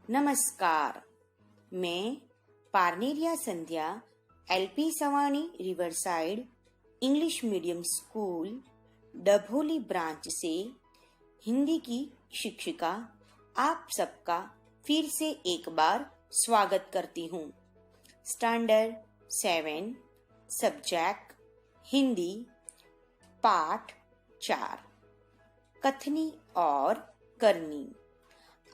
नमस्कार। मैं Parneria Sandhya LP Savani riverside English medium school Dabholi branch से हिंदी की शिक्षिका आप सबका फिर से एक बार स्वागत करती हूँ। स्टैंडर्ड 7 सब्जेक्ट हिंदी पाठ 4 कथनी और करनी।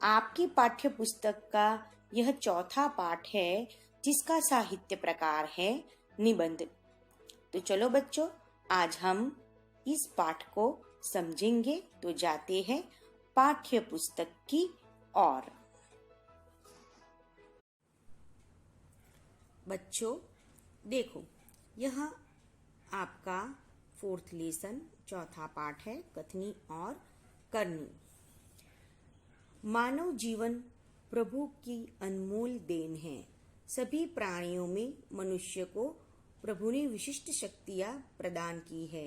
आपकी पाठ्य पुस्तक का यह चौथा पाठ है जिसका साहित्य प्रकार है निबंध। तो चलो बच्चों, आज हम इस पाठ को समझेंगे। तो जाते हैं पाठ्य पुस्तक की ओर। बच्चों देखो, यह आपका 4th लेसन चौथा पाठ है, कथनी और करनी। मानव जीवन प्रभु की अनमोल देन है। सभी प्राणियों में मनुष्य को प्रभु ने विशिष्ट शक्तियां प्रदान की है।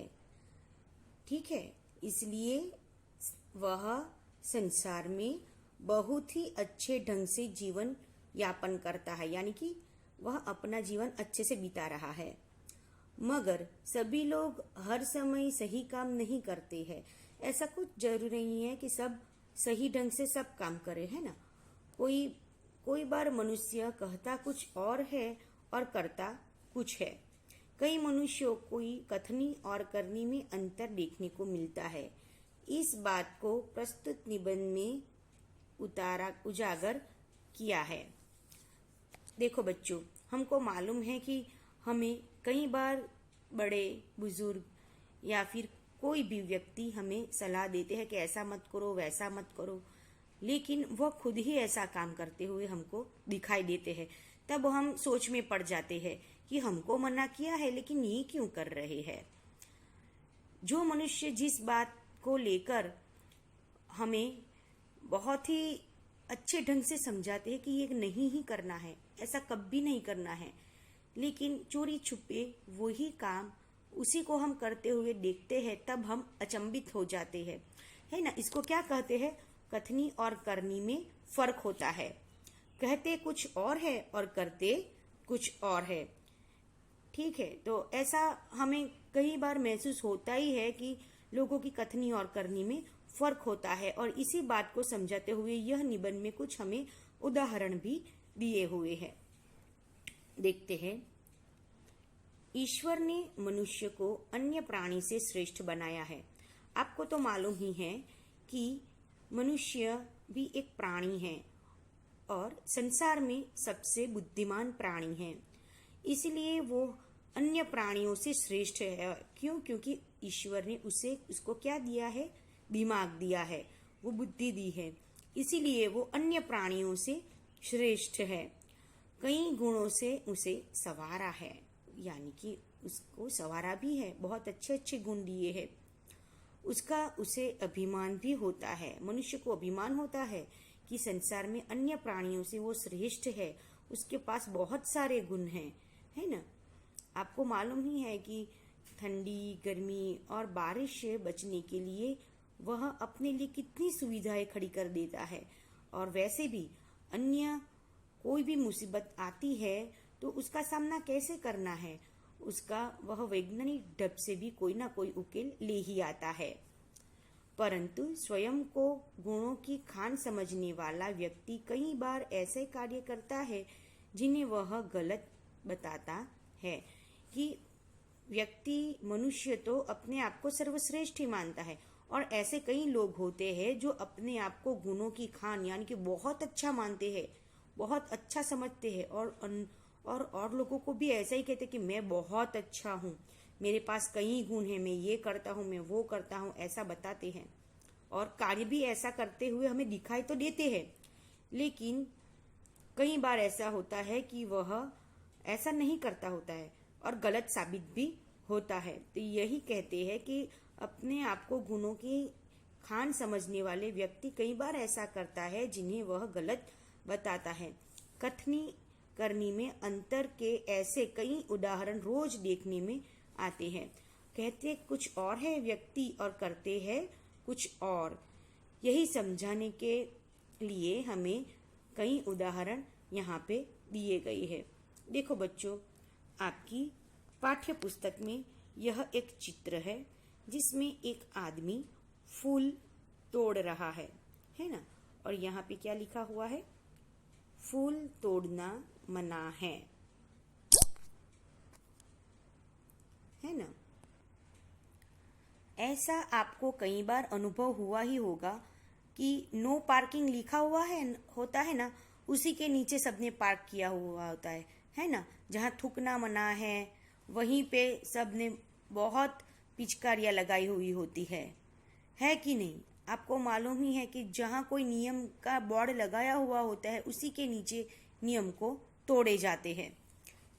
ठीक है, इसलिए वह संसार में बहुत ही अच्छे ढंग से जीवन यापन करता है, यानी कि वह अपना जीवन अच्छे से बिता रहा है। मगर सभी लोग हर समय सही काम नहीं करते हैं। ऐसा कुछ जरूरी नहीं है कि सब सही ढंग से सब काम करे, है ना। कोई बार मनुष्य कहता कुछ और है और करता कुछ है। कई मनुष्यों को कथनी और करनी में अंतर देखने को मिलता है। इस बात को प्रस्तुत निबंध में उजागर किया है। देखो बच्चों, हमको मालूम है कि हमें कई बार बड़े बुजुर्ग या फिर कोई भी व्यक्ति हमें सलाह देते हैं कि ऐसा मत करो, वैसा मत करो, लेकिन वह खुद ही ऐसा काम करते हुए हमको दिखाई देते हैं। तब हम सोच में पड़ जाते हैं कि हमको मना किया है लेकिन ये क्यों कर रहे हैं। जो मनुष्य जिस बात को लेकर हमें बहुत ही अच्छे ढंग से समझाते हैं कि ये नहीं ही करना है, ऐसा कभी नहीं करना है, लेकिन चोरी छुपे वही काम उसी को हम करते हुए देखते हैं, तब हम अचंभित हो जाते हैं, है ना। इसको क्या कहते हैं? कथनी और करनी में फर्क होता है। कहते कुछ और है और करते कुछ और है। ठीक है, तो ऐसा हमें कई बार महसूस होता ही है कि लोगों की कथनी और करनी में फर्क होता है। और इसी बात को समझाते हुए यह निबंध में कुछ हमें उदाहरण भी दिए हुए हैं। देखते हैं। ईश्वर ने मनुष्य को अन्य प्राणी से श्रेष्ठ बनाया है। आपको तो मालूम ही है कि मनुष्य भी एक प्राणी है और संसार में सबसे बुद्धिमान प्राणी है। इसलिए वो अन्य प्राणियों से श्रेष्ठ है। क्यों? क्योंकि ईश्वर ने उसको क्या दिया है? दिमाग दिया है, वो बुद्धि दी है। इसीलिए वो अन्य प्राणियों से श्रेष्ठ है। कई गुणों से उसे संवारा है, यानी कि उसको संवारा भी है, बहुत अच्छे अच्छे गुण दिए हैं। उसे अभिमान भी होता है। मनुष्य को अभिमान होता है कि संसार में अन्य प्राणियों से वो श्रेष्ठ है, उसके पास बहुत सारे गुण हैं, है ना। आपको मालूम ही है कि ठंडी, गर्मी और बारिश से बचने के लिए वह अपने लिए कितनी सुविधाएं खड़ी कर देता है। और वैसे भी अन्य कोई भी मुसीबत आती है तो उसका सामना कैसे करना है, उसका वह वैज्ञानिक ढंग से भी कोई ना कोई उकेल ले ही आता है। परंतु स्वयं को गुणों की खान समझने वाला व्यक्ति कई बार ऐसे कार्य करता है जिन्हें वह गलत बताता है। कि मनुष्य तो अपने आप को सर्वश्रेष्ठ ही मानता है, और ऐसे कई लोग होते हैं जो अपने आप को गुणों की खान यानी कि बहुत अच्छा मानते हैं, बहुत अच्छा समझते हैं, और लोगों को भी ऐसा ही कहते कि मैं बहुत अच्छा हूँ, मेरे पास कई गुण हैं, मैं ये करता हूँ, मैं वो करता हूँ, ऐसा बताते हैं। और कार्य भी ऐसा करते हुए हमें दिखाई तो देते हैं, लेकिन कई बार ऐसा होता है कि वह ऐसा नहीं करता होता है और गलत साबित भी होता है। तो यही कहते हैं कि अपने आप को गुणों की खान समझने वाले व्यक्ति कई बार ऐसा करता है जिन्हें वह गलत बताता है। कथनी करनी में अंतर के ऐसे कई उदाहरण रोज देखने में आते हैं। कहते कुछ और है व्यक्ति और करते हैं कुछ और। यही समझाने के लिए हमें कई उदाहरण यहाँ पे दिए गए हैं। देखो बच्चों, आपकी पाठ्य पुस्तक में यह एक चित्र है जिसमें एक आदमी फूल तोड़ रहा है ना। और यहाँ पे क्या लिखा हुआ है? फूल तोड़ना मना है ना। ऐसा आपको कई बार अनुभव हुआ ही होगा कि नो पार्किंग लिखा हुआ होता है ना, उसी के नीचे सबने पार्क किया हुआ होता है ना। जहाँ थूकना मना है वहीं पे सबने बहुत पिचकारियाँ लगाई हुई होती है कि नहीं? आपको मालूम ही है कि जहाँ कोई नियम का बोर्ड लगाया हुआ होता है उसी के नीचे नियम को तोड़े जाते हैं।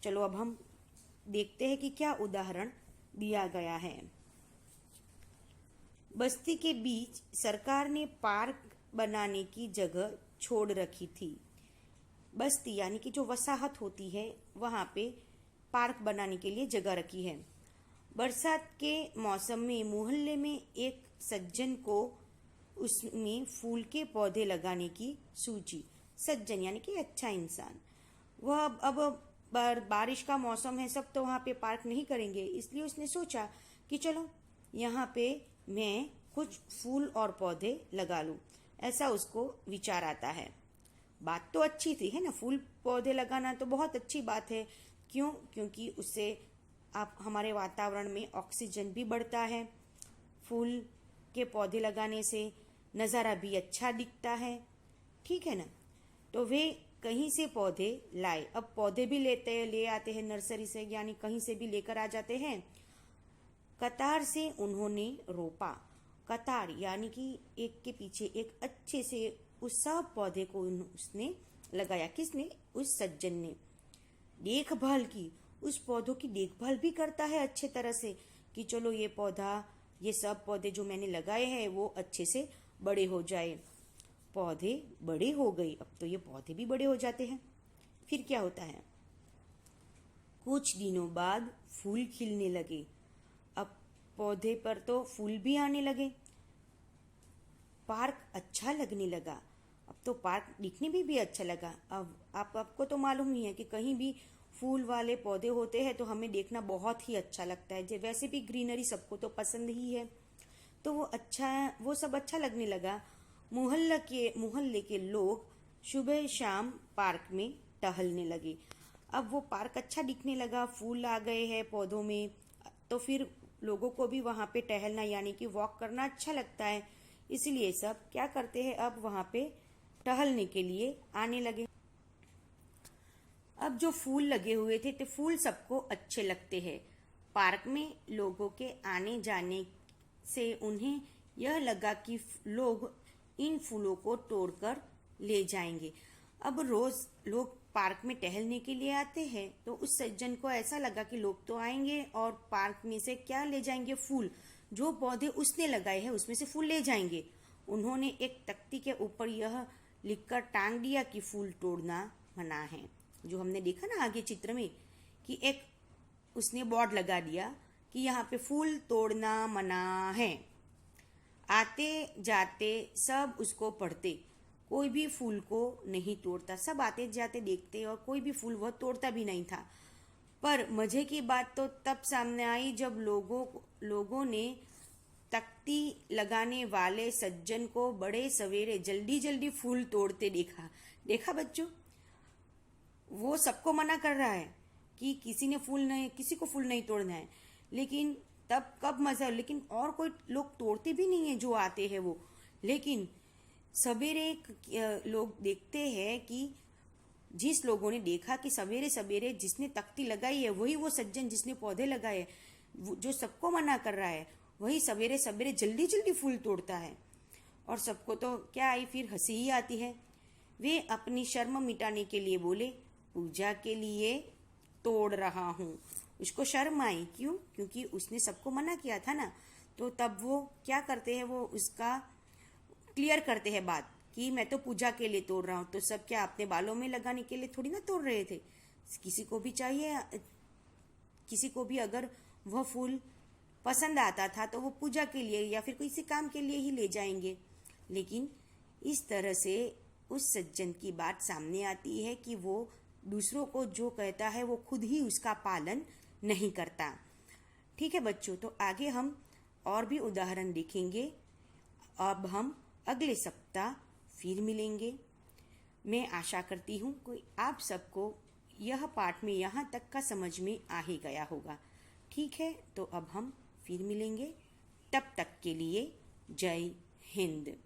चलो अब हम देखते हैं कि क्या उदाहरण दिया गया है। बस्ती के बीच सरकार ने पार्क बनाने की जगह छोड़ रखी थी। बस्ती यानी कि जो वसाहत होती है वहाँ पे पार्क बनाने के लिए जगह रखी है। बरसात के मौसम में मोहल्ले में एक सज्जन को उसमें फूल के पौधे लगाने की सूझी। सज्जन यानी कि अच्छा इंसान। वह अब बारिश का मौसम है, सब तो वहाँ पे पार्क नहीं करेंगे, इसलिए उसने सोचा कि चलो यहाँ पे मैं कुछ फूल और पौधे लगा लूँ। ऐसा उसको विचार आता है। बात तो अच्छी थी, है ना। फूल पौधे लगाना तो बहुत अच्छी बात है। क्यों? क्योंकि उससे आप हमारे वातावरण में ऑक्सीजन भी बढ़ता है। फूल के पौधे लगाने से नज़ारा भी अच्छा दिखता है, ठीक है ना। तो वे कहीं से पौधे लाए। अब पौधे भी ले आते हैं नर्सरी से, यानी कहीं से भी लेकर आ जाते हैं। कतार से उन्होंने रोपा। कतार यानी कि एक के पीछे एक अच्छे से उस सब पौधे को उसने लगाया। किसने? उस सज्जन ने। देखभाल की, उस पौधों की देखभाल भी करता है अच्छे तरह से कि चलो ये सब पौधे जो मैंने लगाए हैं वो अच्छे से बड़े हो जाए। पौधे बड़े हो गए। अब तो ये पौधे भी बड़े हो जाते हैं। फिर क्या होता है? कुछ दिनों बाद फूल खिलने लगे। अब पौधे पर तो फूल भी आने लगे। पार्क अच्छा लगने लगा। अब तो पार्क दिखने में भी अच्छा लगा। अब आपको तो मालूम ही है कि कहीं भी फूल वाले पौधे होते हैं तो हमें देखना बहुत ही अच्छा लगता है। वैसे भी ग्रीनरी सबको तो पसंद ही है, तो वो सब अच्छा लगने लगा। मोहल्ले के लोग सुबह शाम पार्क में टहलने लगे। अब वो पार्क अच्छा दिखने लगा, फूल आ गए हैं पौधों में, तो फिर लोगों को भी वहाँ पे टहलना यानी कि वॉक करना अच्छा लगता है। इसलिए सब क्या करते हैं, अब वहाँ पे टहलने के लिए आने लगे। अब जो फूल लगे हुए थे तो फूल सबको अच्छे लगते हैं। पार्क में लोगों के आने जाने से उन्हें यह लगा कि लोग इन फूलों को तोड़कर ले जाएंगे। अब रोज लोग पार्क में टहलने के लिए आते हैं, तो उस सज्जन को ऐसा लगा कि लोग तो आएंगे और पार्क में से क्या ले जाएंगे? फूल। जो पौधे उसने लगाए हैं उसमें से फूल ले जाएंगे। उन्होंने एक तख्ती के ऊपर यह लिखकर टांग दिया कि फूल तोड़ना मना है। जो हमने देखा ना आगे चित्र में कि एक उसने बोर्ड लगा दिया कि यहाँ पे फूल तोड़ना मना है। आते जाते सब उसको पढ़ते, कोई भी फूल को नहीं तोड़ता। सब आते जाते देखते और कोई भी फूल वह तोड़ता भी नहीं था। पर मजे की बात तो तब सामने आई जब लोगों ने तख्ती लगाने वाले सज्जन को बड़े सवेरे जल्दी जल्दी फूल तोड़ते देखा बच्चों। वो सबको मना कर रहा है कि किसी को फूल नहीं तोड़ना है, लेकिन तब कब मजा। लेकिन और कोई लोग तोड़ते भी नहीं है जो आते हैं वो। लेकिन सवेरे लोग देखते हैं कि जिस लोगों ने देखा कि सवेरे सवेरे जिसने तख्ती लगाई है वही वो सज्जन जिसने पौधे लगाए, जो सबको मना कर रहा है, वही सवेरे सवेरे जल्दी जल्दी फूल तोड़ता है। और सबको तो क्या आई, फिर हंसी ही आती है। वे अपनी शर्म मिटाने के लिए बोले, पूजा के लिए तोड़ रहा हूँ। उसको शर्म आई। क्यों? क्योंकि उसने सबको मना किया था ना। तो तब वो क्या करते हैं, वो उसका क्लियर करते हैं बात कि मैं तो पूजा के लिए तोड़ रहा हूँ। तो सब क्या अपने बालों में लगाने के लिए थोड़ी ना तोड़ रहे थे। किसी को भी चाहिए, किसी को भी अगर वह फूल पसंद आता था तो वो पूजा के लिए या फिर किसी काम के लिए ही ले जाएंगे। लेकिन इस तरह से उस सज्जन की बात सामने आती है कि वो दूसरों को जो कहता है वो खुद ही उसका पालन नहीं करता। ठीक है बच्चों, तो आगे हम और भी उदाहरण देखेंगे। अब हम अगले सप्ताह फिर मिलेंगे। मैं आशा करती हूँ कि आप सबको यह पाठ में यहाँ तक का समझ में आ ही गया होगा। ठीक है, तो अब हम फिर मिलेंगे। तब तक के लिए जय हिंद।